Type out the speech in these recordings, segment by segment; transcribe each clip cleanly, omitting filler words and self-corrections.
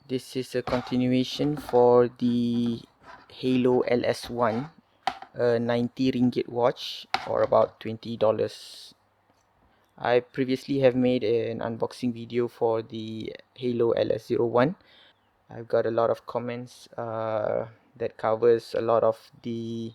This is a continuation for the Haylou LS1, a 90 ringgit watch or about $20. I previously have made an unboxing video for the Haylou LS01. I've got a lot of comments that covers a lot of the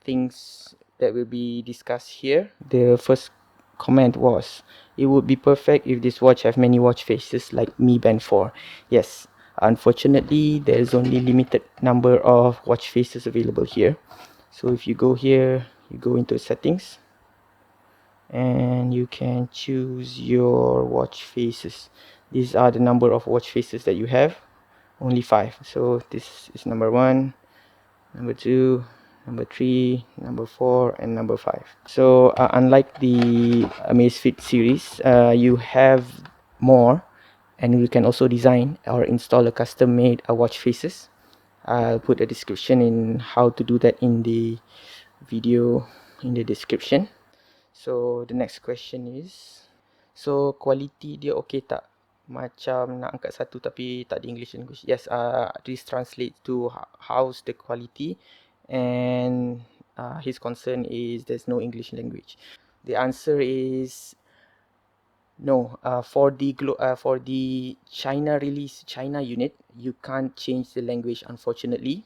things that will be discussed here. The first comment was, it would be perfect if this watch have many watch faces like Mi Band 4. Yes, unfortunately there is only limited number of watch faces available here. So if you go here, you go into settings and you can choose your watch faces. These are the number of watch faces that you have, only 5. So this is number 1, number 2, number 3, number 4, and number 5. So unlike the Amazfit series, you have more, and you can also design or install a custom-made watch faces. I'll put a description in how to do that in the video in the description. So the next question is, so quality dia okay tak? Macam nak angkat satu tapi tak ada English language. Yes, this translates to how's the quality, and his concern is there's no English language. The answer is no. For the China release, China unit, you can't change the language, unfortunately.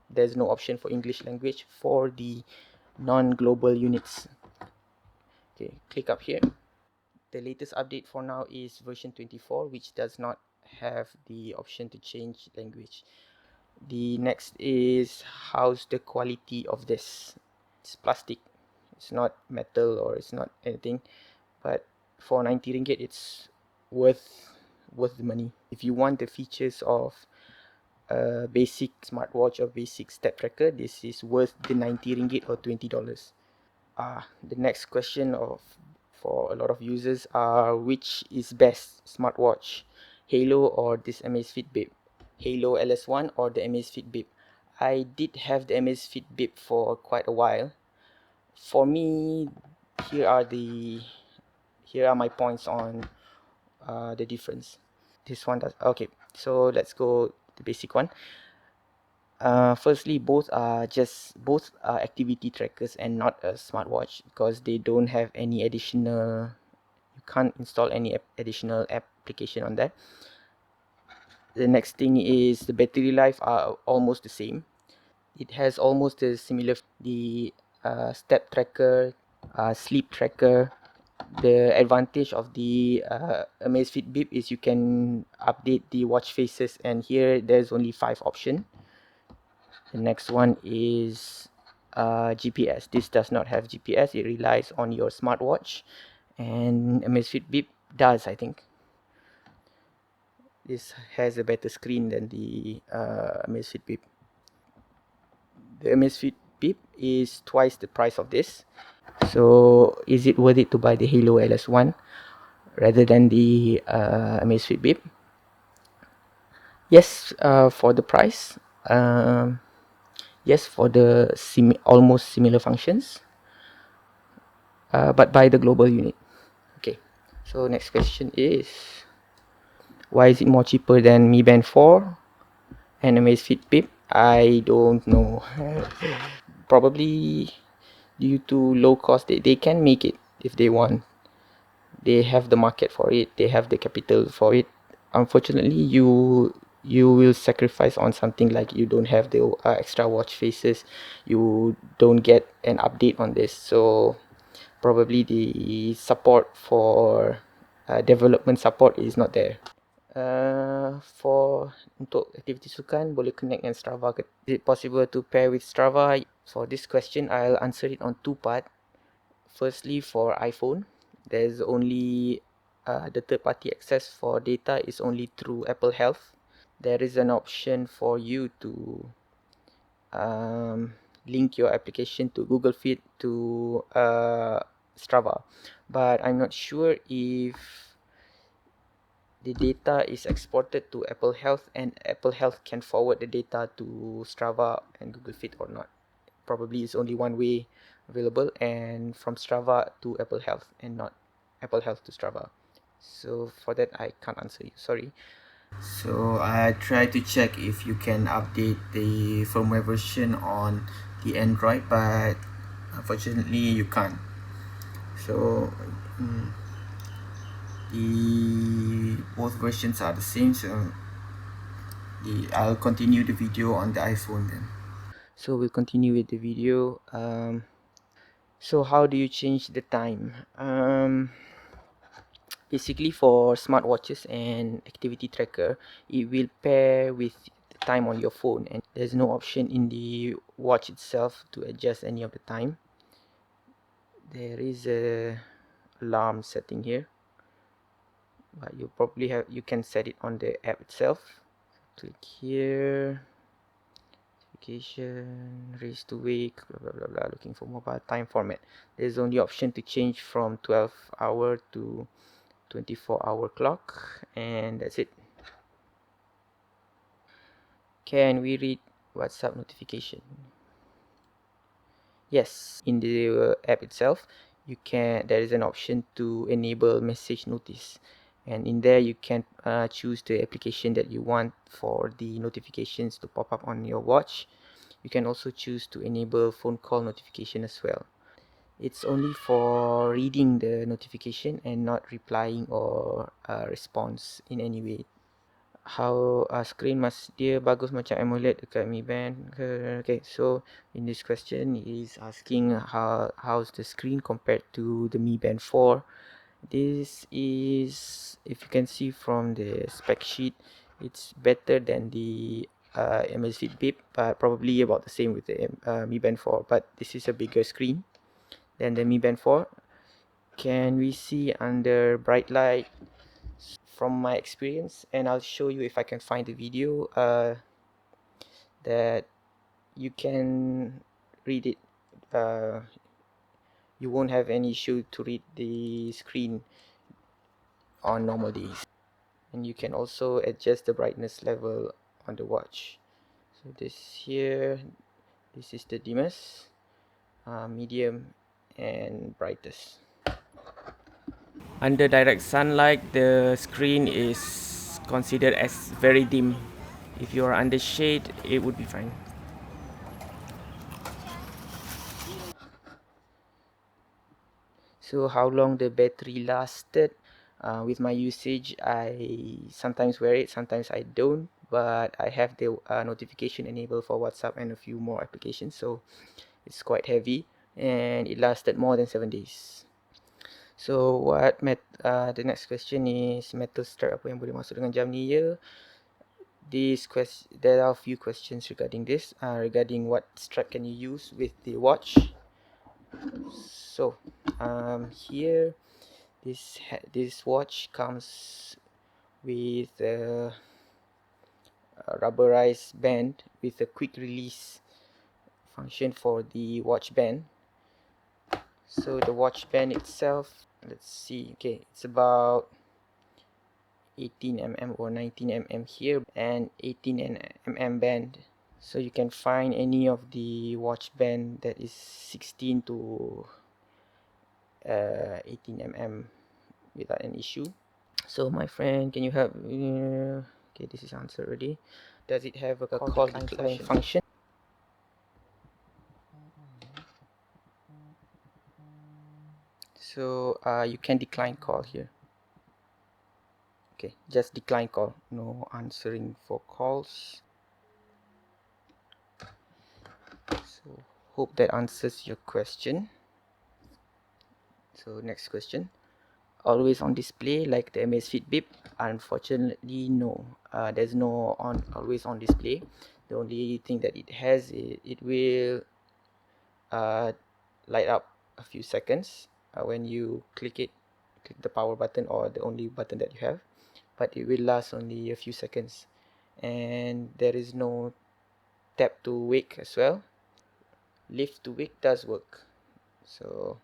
There's no option for English language for the non-global units. Okay, click up here. The latest update for now is version 24, which does not have the option to change language. The next is, how's the quality of this? It's plastic, it's not metal or it's not anything, but for 90 ringgit it's worth the money. If you want the features of a basic smartwatch or basic step tracker, this is worth the 90 ringgit or $20. The next question for a lot of users are, which is best smartwatch, Haylou or this Amazfit Bip? Haylou LS1 or the Amazfit Bip? I did have the Amazfit Bip for quite a while. For me, here are my points on the difference. This one does okay. So let's go the basic one. Firstly, both are activity trackers and not a smartwatch, because they don't have any additional, you can't install any additional application on that. The next thing is the battery life are almost the same. It has almost a similar, the step tracker, sleep tracker. The advantage of the Amazfit Bip is you can update the watch faces, and here there's only 5 options. The next one is GPS. This does not have GPS. It relies on your smartwatch, and Amazfit Bip does, I think. This has a better screen than the Amazfit Bip. The Amazfit Bip is twice the price of this. So is it worth it to buy the Haylou LS1 rather than the Amazfit Bip? Yes, for the price. Yes, for the almost similar functions, but by the global unit. Okay, so next question is, why is it more cheaper than Mi Band 4 and Amazfit Bip? I don't know. Probably due to low cost. They can make it if they want. They have the market for it. They have the capital for it. Unfortunately, you will sacrifice on something like you don't have the extra watch faces. You don't get an update on this. So probably the support for development support is not there. For untuk aktiviti sukan, boleh connect dengan Strava ke? Is it possible to pair with Strava? For this question, I'll answer it on 2 parts. Firstly, for iPhone, there's only the third-party access for data is only through Apple Health. There is an option for you to link your application to Google Fit to Strava, but I'm not sure if the data is exported to Apple Health and Apple Health can forward the data to Strava and Google Fit or not. Probably it's only one way available, and from Strava to Apple Health and not Apple Health to Strava. So for that I can't answer you, sorry. So I try to check if you can update the firmware version on the Android, but unfortunately you can't. So the both versions are the same, so I'll continue the video on the iPhone then. So we'll continue with the video. So how do you change the time? Basically, for smartwatches and activity tracker, it will pair with the time on your phone, and there's no option in the watch itself to adjust any of the time. There is a alarm setting here, but you can set it on the app itself. Click here, notification, race to wake, blah blah blah blah. Looking for mobile time format. There's only option to change from 12-hour to 24-hour clock, and that's it. Can we read WhatsApp notification? Yes, in the app itself, there is an option to enable message notice, and in there you can choose the application that you want for the notifications to pop up on your watch. You can also choose to enable phone call notification as well. It's only for reading the notification and not replying or response in any way. How screen mas dia bagus macam AMOLED dekat Mi Band ke? Okay, so in this question is asking how's the screen compared to the Mi Band 4. This is, if you can see from the spec sheet, it's better than the Amazfit Bip, but probably about the same with the Mi Band 4, but this is a bigger screen than the Mi Band 4. Can we see under bright light? From my experience, and I'll show you if I can find the video, that you can read it. You won't have any issue to read the screen on normal days, and you can also adjust the brightness level on the watch. So this is the dimmest, medium, and brightest. Under direct sunlight, the screen is considered as very dim. If you are under shade, it would be fine. So how long the battery lasted? With my usage, I sometimes wear it, sometimes I don't, but I have the notification enabled for WhatsApp and a few more applications, so it's quite heavy, and it lasted more than 7 days. So the next question is, metal strap apa yang boleh masuk dengan jam ni ya? There are a few questions regarding this, regarding what strap can you use with the watch. So here, this watch comes with a rubberized band with a quick release function for the watch band. So the watch band itself, let's see, okay, it's about 18 mm or 19 mm here, and 18 mm band. So you can find any of the watch band that is 16 to 18 mm without an issue. So my friend, can you help? Okay, this is answered already. Does it have a call decline function? So you can decline call here. Okay, just decline call, no answering for calls. So hope that answers your question. So next question. Always on display like the Amazfit Bip? Unfortunately, no. There's no always on display. The only thing that it has, it will light up a few seconds when you click the power button or the only button that you have, but it will last only a few seconds, and there is no tap to wake as well. Lift to wake does work, so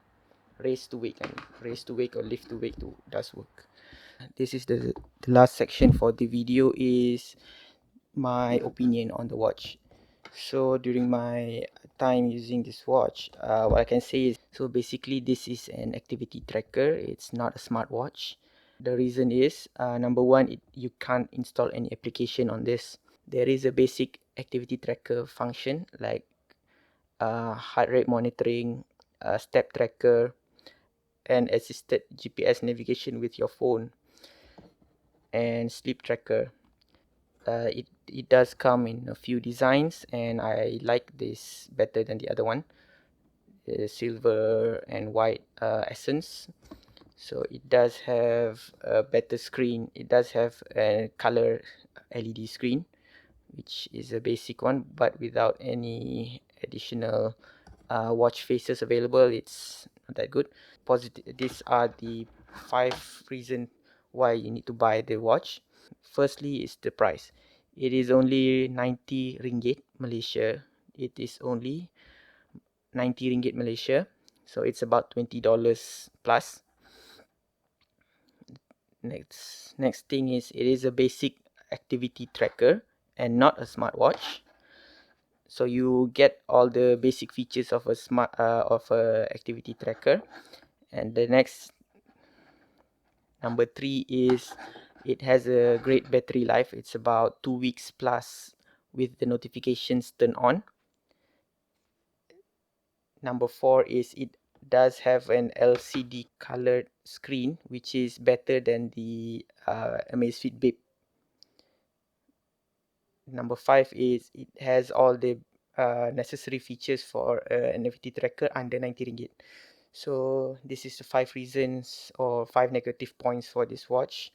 raise to wake or lift to wake does work. This is the last section for the video, is my opinion on the watch. So during my time using this watch, what I can say is, so basically this is an activity tracker, it's not a smartwatch. The reason is, number one, you can't install any application on this. There is a basic activity tracker function like heart rate monitoring, step tracker, and assisted GPS navigation with your phone, and sleep tracker. It does come in a few designs, and I like this better than the other one, the silver and white essence. So it does have a better screen. It does have a color LED screen, which is a basic one, but without any additional watch faces available. It's not that good. These are the 5 reasons why you need to buy the watch. Firstly is the price. It is only 90 ringgit Malaysia. It is only 90 ringgit Malaysia. So it's about $20 plus. Next thing is, it is a basic activity tracker and not a smartwatch. So you get all the basic features of a activity tracker. And the next, number 3 is, it has a great battery life. It's about 2 weeks plus with the notifications turned on. Number 4 is, it does have an LCD colored screen, which is better than the Amazfit Bip. Number 5 is, it has all the necessary features for an activity tracker under 90 ringgit. So this is the 5 reasons or 5 negative points for this watch.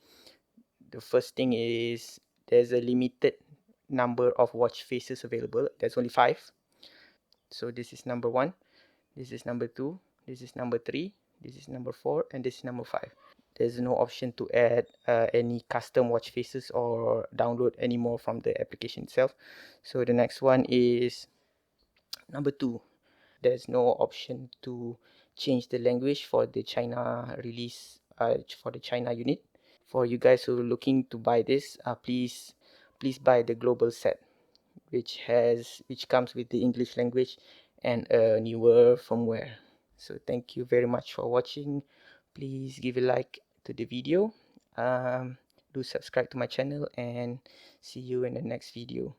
The first thing is, there's a limited number of watch faces available. There's only 5. So this is number 1, this is number 2, this is number 3, this is number 4, and this is number 5. There's no option to add any custom watch faces or download any more from the application itself. So the next one is number 2. There's no option to change the language for the China release, for the China unit. For you guys who are looking to buy this, please buy the global set, which comes with the English language and a newer firmware. So thank you very much for watching. Please give a like to the video. Do subscribe to my channel, and see you in the next video.